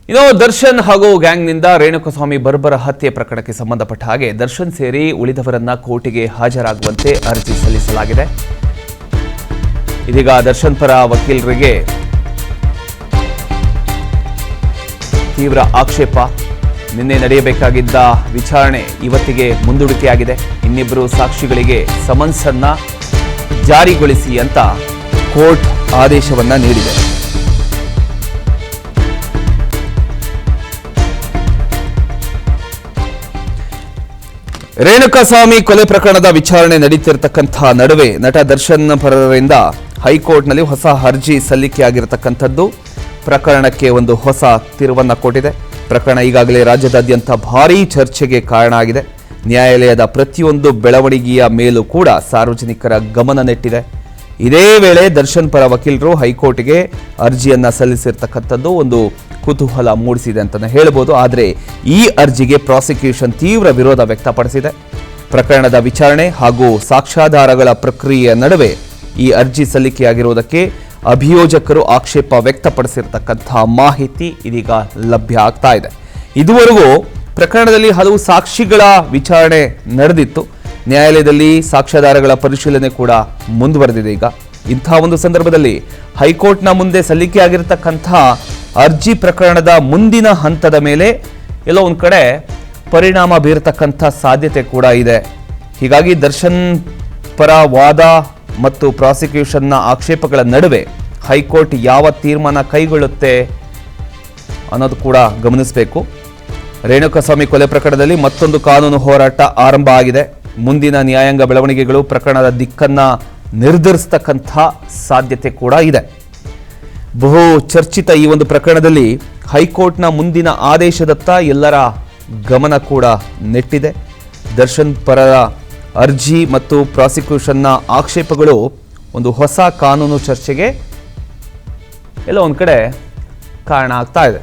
ಇನ್ನು ದರ್ಶನ್ ಹಾಗೂ ಗ್ಯಾಂಗ್ನಿಂದ ರೇಣುಕಸ್ವಾಮಿ ಬರ್ಬರ ಹತ್ಯೆ ಪ್ರಕರಣಕ್ಕೆ ಸಂಬಂಧಪಟ್ಟ ಹಾಗೆ ದರ್ಶನ್ ಸೇರಿ ಉಳಿದವರನ್ನ ಕೋರ್ಟಿಗೆ ಹಾಜರಾಗುವಂತೆ ಅರ್ಜಿ ಸಲ್ಲಿಸಲಾಗಿದೆ. ಇದೀಗ ದರ್ಶನ್ ಪರ ವಕೀಲರಿಗೆ ತೀವ್ರ ಆಕ್ಷೇಪ. ನಿನ್ನೆ ನಡೆಯಬೇಕಾಗಿದ್ದ ವಿಚಾರಣೆ ಇವತ್ತಿಗೆ ಮುಂದೂಡಿಕೆಯಾಗಿದೆ. ಇನ್ನಿಬ್ಬರು ಸಾಕ್ಷಿಗಳಿಗೆ ಸಮನ್ಸ್ ಅನ್ನ ಜಾರಿಗೊಳಿಸಿ ಅಂತ ಕೋರ್ಟ್ ಆದೇಶವನ್ನ ನೀಡಿದೆ. ರೇಣುಕಸ್ವಾಮಿ ಕೊಲೆ ಪ್ರಕರಣದ ವಿಚಾರಣೆ ನಡೆಯುತ್ತಿರತಕ್ಕಂತಹ ನಡುವೆ ನಟ ದರ್ಶನ್ ಪರರಿಂದ ಹೈಕೋರ್ಟ್ನಲ್ಲಿ ಹೊಸ ಅರ್ಜಿ ಸಲ್ಲಿಕೆಯಾಗಿರತಕ್ಕಂಥದ್ದು ಪ್ರಕರಣಕ್ಕೆ ಒಂದು ಹೊಸ ತಿರುವನ್ನ ಕೊಟ್ಟಿದೆ. ಪ್ರಕರಣ ಈಗಾಗಲೇ ರಾಜ್ಯದಾದ್ಯಂತ ಭಾರೀ ಚರ್ಚೆಗೆ ಕಾರಣ ಆಗಿದೆ. ನ್ಯಾಯಾಲಯದ ಪ್ರತಿಯೊಂದು ಬೆಳವಣಿಗೆಯ ಮೇಲೂ ಕೂಡ ಸಾರ್ವಜನಿಕರ ಗಮನ ನೆಟ್ಟಿದೆ. ಇದೇ ವೇಳೆ ದರ್ಶನ್ ಪರ ವಕೀಲರು ಹೈಕೋರ್ಟ್ಗೆ ಅರ್ಜಿಯನ್ನ ಸಲ್ಲಿಸಿರ್ತಕ್ಕಂಥದ್ದು ಒಂದು ಕುತೂಹಲ ಮೂಡಿಸಿದೆ ಅಂತಾನೆ ಹೇಳ್ಬೋದು. ಆದರೆ ಈ ಅರ್ಜಿಗೆ ಪ್ರಾಸಿಕ್ಯೂಷನ್ ತೀವ್ರ ವಿರೋಧ ವ್ಯಕ್ತಪಡಿಸಿದೆ. ಪ್ರಕರಣದ ವಿಚಾರಣೆ ಹಾಗೂ ಸಾಕ್ಷ್ಯಾಧಾರಗಳ ಪ್ರಕ್ರಿಯೆಯ ನಡುವೆ ಈ ಅರ್ಜಿ ಸಲ್ಲಿಕೆಯಾಗಿರುವುದಕ್ಕೆ ಅಭಿಯೋಜಕರು ಆಕ್ಷೇಪ ವ್ಯಕ್ತಪಡಿಸಿರ್ತಕ್ಕಂತಹ ಮಾಹಿತಿ ಇದೀಗ ಲಭ್ಯ ಆಗ್ತಾ ಇದೆ. ಇದುವರೆಗೂ ಪ್ರಕರಣದಲ್ಲಿ ಹಲವು ಸಾಕ್ಷಿಗಳ ವಿಚಾರಣೆ ನಡೆದಿತ್ತು. ನ್ಯಾಯಾಲಯದಲ್ಲಿ ಸಾಕ್ಷ್ಯಾಧಾರಗಳ ಪರಿಶೀಲನೆ ಕೂಡ ಮುಂದುವರೆದಿದೆ. ಈಗ ಇಂತಹ ಒಂದು ಸಂದರ್ಭದಲ್ಲಿ ಹೈಕೋರ್ಟ್ನ ಮುಂದೆ ಸಲ್ಲಿಕೆಯಾಗಿರತಕ್ಕಂತಹ ಅರ್ಜಿ ಪ್ರಕರಣದ ಮುಂದಿನ ಹಂತದ ಮೇಲೆ ಎಲ್ಲೋ ಒಂದು ಕಡೆ ಪರಿಣಾಮ ಬೀರತಕ್ಕಂಥ ಸಾಧ್ಯತೆ ಕೂಡ ಇದೆ. ಹೀಗಾಗಿ ದರ್ಶನ್ ಪರ ವಾದ ಮತ್ತು ಪ್ರಾಸಿಕ್ಯೂಷನ್ನ ಆಕ್ಷೇಪಗಳ ನಡುವೆ ಹೈಕೋರ್ಟ್ ಯಾವ ತೀರ್ಮಾನ ಕೈಗೊಳ್ಳುತ್ತೆ ಅನ್ನೋದು ಕೂಡ ಗಮನಿಸಬೇಕು. ರೇಣುಕಸ್ವಾಮಿ ಕೊಲೆ ಪ್ರಕರಣದಲ್ಲಿ ಮತ್ತೊಂದು ಕಾನೂನು ಹೋರಾಟ ಆರಂಭ ಆಗಿದೆ. ಮುಂದಿನ ನ್ಯಾಯಾಂಗ ಬೆಳವಣಿಗೆಗಳು ಪ್ರಕರಣದ ದಿಕ್ಕನ್ನ ನಿರ್ಧರಿಸತಕ್ಕಂಥ ಸಾಧ್ಯತೆ ಕೂಡ ಇದೆ. ಬಹು ಚರ್ಚಿತ ಈ ಒಂದು ಪ್ರಕರಣದಲ್ಲಿ ಹೈಕೋರ್ಟ್ನ ಮುಂದಿನ ಆದೇಶದತ್ತ ಎಲ್ಲರ ಗಮನ ಕೂಡ ನೆಟ್ಟಿದೆ. ದರ್ಶನ್ ಪರ ಅರ್ಜಿ ಮತ್ತು ಪ್ರಾಸಿಕ್ಯೂಷನ್ನ ಆಕ್ಷೇಪಗಳು ಒಂದು ಹೊಸ ಕಾನೂನು ಚರ್ಚೆಗೆ ಎಲ್ಲ ಒಂದು ಕಡೆ ಕಾರಣ ಆಗ್ತಾ ಇದೆ.